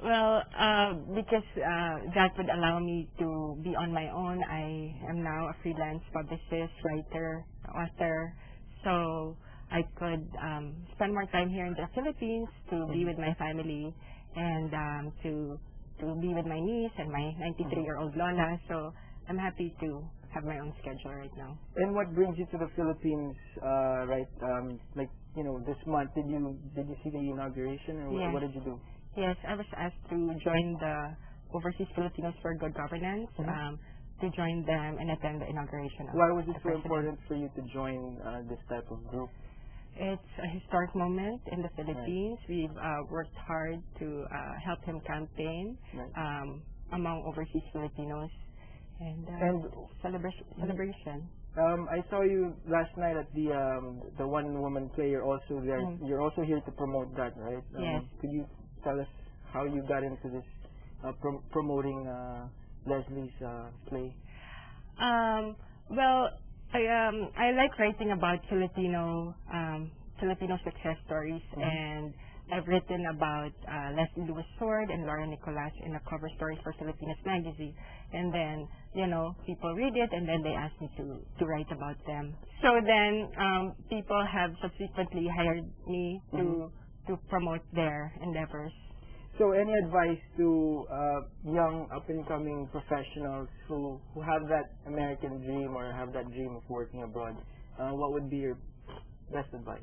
Well, because that would allow me to be on my own. I am now a freelance publicist, writer, author, so I could spend more time here in the Philippines to be with my family and to be with my niece and my 93-year-old Lola. So I'm happy to have my own schedule right now. And what brings you to the Philippines, like, you know, this month? Did you see the inauguration, or Yes. what did you do? Yes, I was asked to join the Overseas Filipinos for Good Governance, to join them and attend the inauguration. Why was it so important for you to join this type of group? It's a historic moment in the Philippines. Right. We've worked hard to help him campaign among overseas Filipinos and celebration. I saw you last night at the one woman play. You're also there. You're also here to promote that, right? Yes. Could you tell us how you got into this promoting Leslie's play? Well, I like writing about Filipino success stories, and I've written about Leslie Louis Sword and Laura Nicolas in a cover story for Filipinas magazine. And then, you know, people read it, and then they ask me to write about them. So then, people have subsequently hired me to promote their endeavors. So, any advice to young, up-and-coming professionals who have that American dream or have that dream of working abroad? What would be your best advice?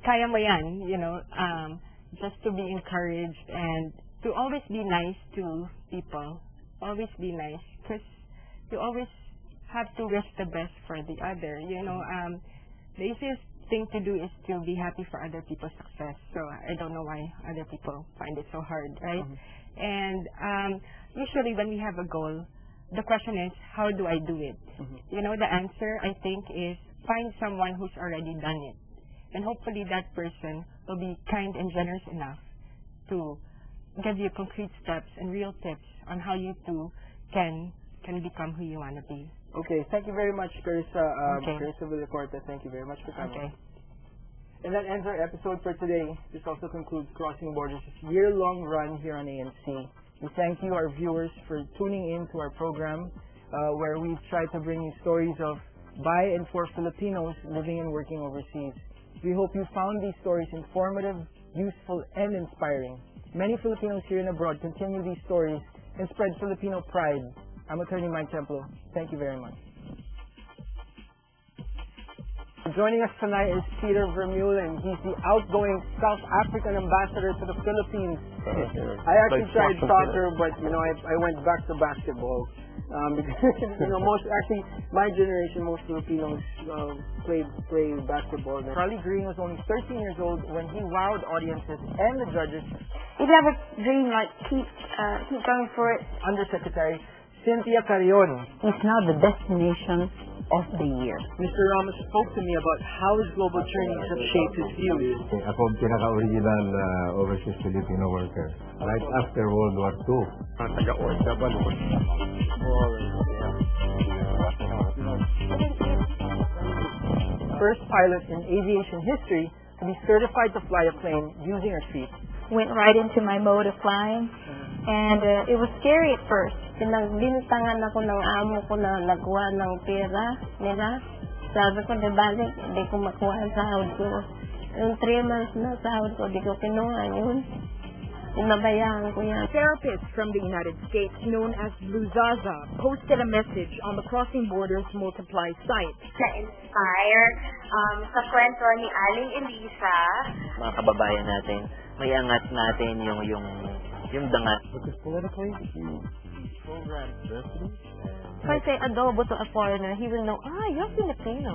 Kaya mo yan, you know, just to be encouraged and to always be nice to people. Always be nice, because you always have to wish the best for the other. You know, the easiest thing to do is to be happy for other people's success. So I don't know why other people find it so hard, right? And usually when we have a goal, the question is, how do I do it? You know, the answer, I think, is find someone who's already done it. And hopefully that person will be kind and generous enough to give you concrete steps and real tips on how you too can become who you want to be. Okay, thank you very much, Carissa. Carissa Villacorta, thank you very much for coming. Okay. And that ends our episode for today. This also concludes Crossing Borders' year-long run here on ANC. We thank you, our viewers, for tuning in to our program, where we've tried to bring you stories of by and for Filipinos living and working overseas. We hope you found these stories informative, useful, and inspiring. Many Filipinos here and abroad continue these stories and spread Filipino pride. I'm Attorney Mike Templo. Thank you very much. Joining us tonight is Peter Vermeulen. He's the outgoing South African ambassador to the Philippines. I actually tried soccer, but you know, I went back to basketball. Because you know, my generation, most Filipinos play basketball. Charlie Green was only 13 years old when he wowed audiences and the judges. If you have a dream, like keep going for it. Undersecretary Cynthia Carrion is now the destination of the year. Mr. Ramos spoke to me about how his global journeys have shaped his views. Ako ang pinaka-original overseas Filipino worker right after World War II. Taga-OFW. First pilot in aviation history to be certified to fly a plane using her feet. Went right into my mode of flying, and it was scary at first. Pinagbintangan ako ng amo ko na nagkuha ng pera nila. Sabi ko, balik, hindi ko makuha ang sahod ko. Yung 3 months na sahod ko, di ko kinuha yun. Pinabayaan ko yan. Therapist from the United States known as Luzaza posted a message on the Crossing Borders Multiply site. Na-inspire sa kwento ni Aling Elisa. Mga kababayan natin, may angat natin yung dangat. Because politically, program diversity. If I say adobo to a foreigner, he will know, you're Filipino.